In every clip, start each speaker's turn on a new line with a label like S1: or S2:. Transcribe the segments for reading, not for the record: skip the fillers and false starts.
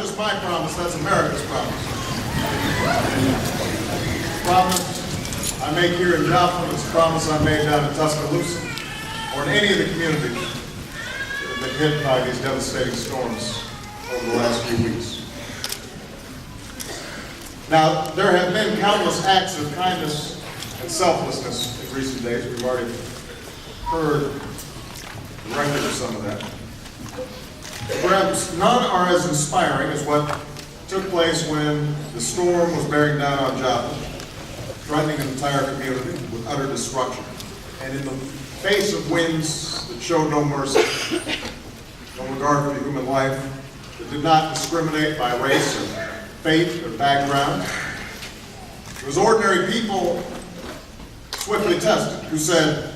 S1: just my promise, that's America's promise. Promise I make here in Joplin is a promise I made down in Tuscaloosa, or in any of the communities that have been hit by these devastating storms over the last few weeks. Now, there have been countless acts of kindness and selflessness in recent days. We've already heard the record of some of that. Perhaps none are as inspiring as what took place when the storm was bearing down on Joplin, threatening an entire community with utter destruction. And in the face of winds that showed no mercy, no regard for the human life, that did not discriminate by race or faith or background, it was ordinary people swiftly tested who said,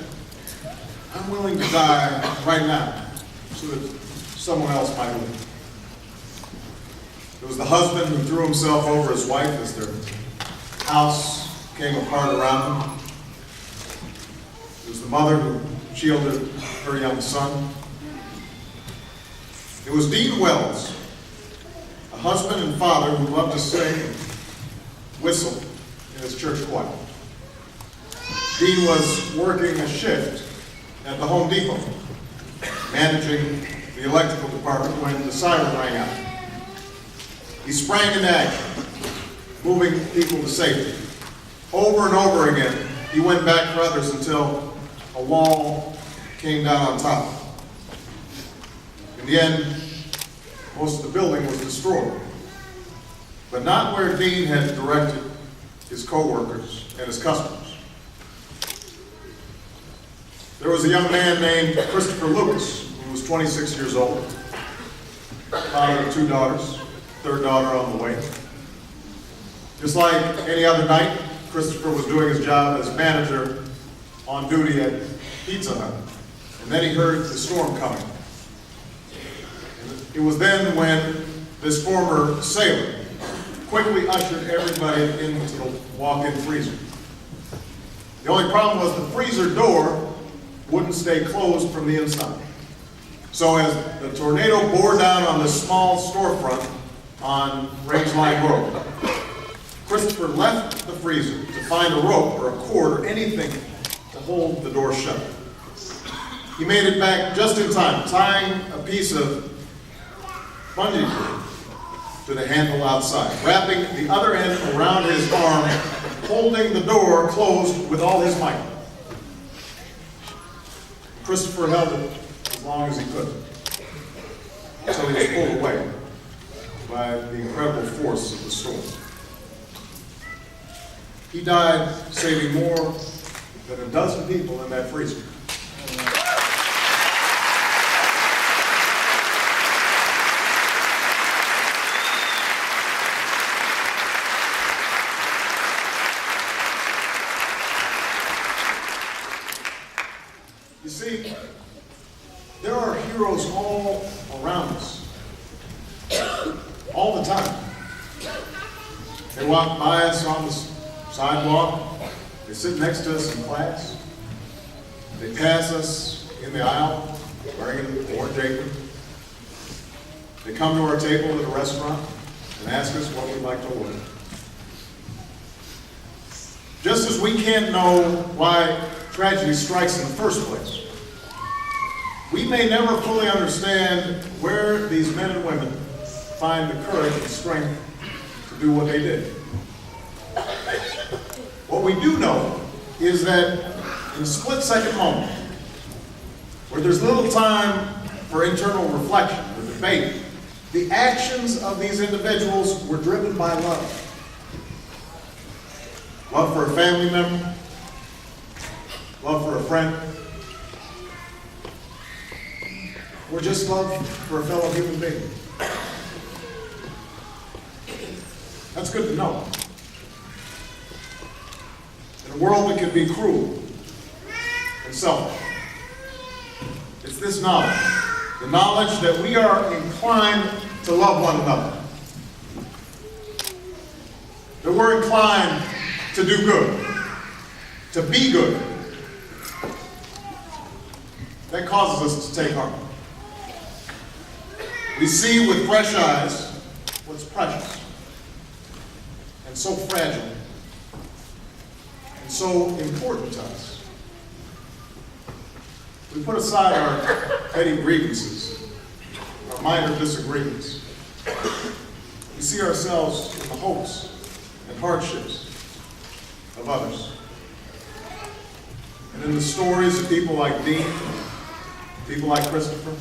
S1: I'm willing to die right now so that someone else might live. It was the husband who threw himself over his wife as their house came apart around them. It was the mother who shielded her young son. It was Dean Wells, a husband and father who loved to sing and whistle in his church choir. Dean was working a shift at the Home Depot, managing the electrical department when the siren rang out. He sprang into action, moving people to safety. Over and over again, he went back for others until a wall came down on top. In the end, most of the building was destroyed, but not where Dean had directed his co-workers and his customers. There was a young man named Christopher Lucas, who was 26 years old, father of 2 daughters, third daughter on the way. Just like any other night, Christopher was doing his job as manager on duty at Pizza Hut, and then he heard the storm coming. It was then when this former sailor quickly ushered everybody into the walk-in freezer. The only problem was the freezer door wouldn't stay closed from the inside. So as the tornado bore down on this small storefront on Rangeline Road, Christopher left the freezer to find a rope or a cord or anything to hold the door shut. He made it back just in time, tying a piece of bungee cord to the handle outside, wrapping the other end around his arm, holding the door closed with all his might. Christopher held it as long as he could, until he was pulled away by the incredible force of the storm. He died saving more than a dozen people in that freezer. You see, there are heroes all around us, all the time. They walk by us on the sidewalk, they sit next to us in class, they pass us in the aisle wearing an orange apron, they come to our table at a restaurant and ask us what we'd like to order. Just as we can't know why tragedy strikes in the first place, we may never fully understand where these men and women find the courage and strength to do what they did. What we do know is that in a split-second moment, where there's little time for internal reflection or debate, the actions of these individuals were driven by love. Love for a family member, love for a friend, or just love for a fellow human being. That's good to know. In a world that can be cruel and selfish, it's this knowledge, the knowledge that we are inclined to love one another, that we're inclined to do good, to be good, that causes us to take heart. We see with fresh eyes what's precious and so fragile and so important to us. We put aside our petty grievances, our minor disagreements. We see ourselves in the hopes and hardships of others. And in the stories of people like Dean, people like Christopher,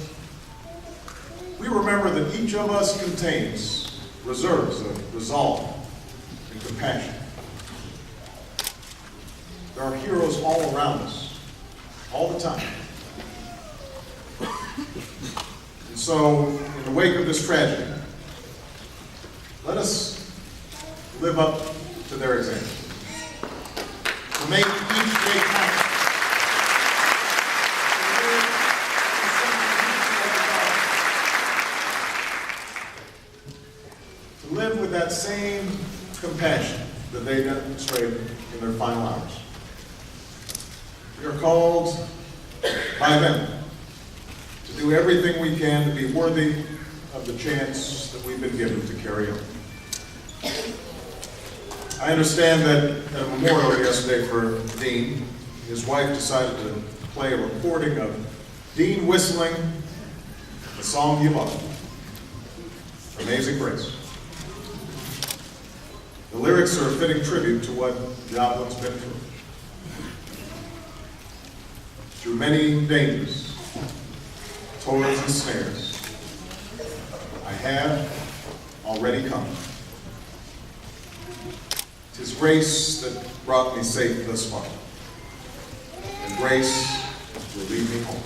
S1: we remember that each of us contains reserves of resolve and compassion. There are heroes all around us, all the time. And so, in the wake of this tragedy, let us live up to their example. To make each day count. To live with that same compassion that they demonstrated in their final hours. We are called by them to do everything we can to be worthy of the chance that we've been given to carry on. I understand that at a memorial yesterday for Dean, his wife decided to play a recording of Dean whistling the song you love, Amazing Grace. The lyrics are a fitting tribute to what Joplin's been through. Through many dangers, toils and snares, I have already come. 'Tis grace that brought me safe thus far, and grace will lead me home.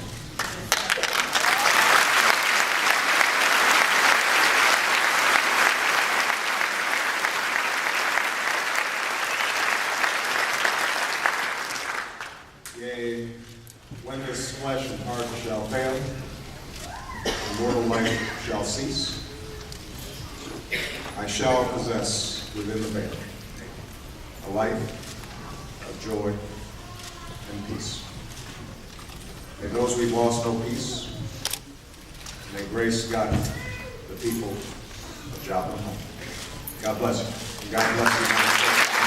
S1: Yea, when this flesh and heart shall fail, and mortal life shall cease, I shall possess within the veil a life of joy and peace. May those we've lost know peace. May grace guide the people of Joplin home. God bless you. God bless you.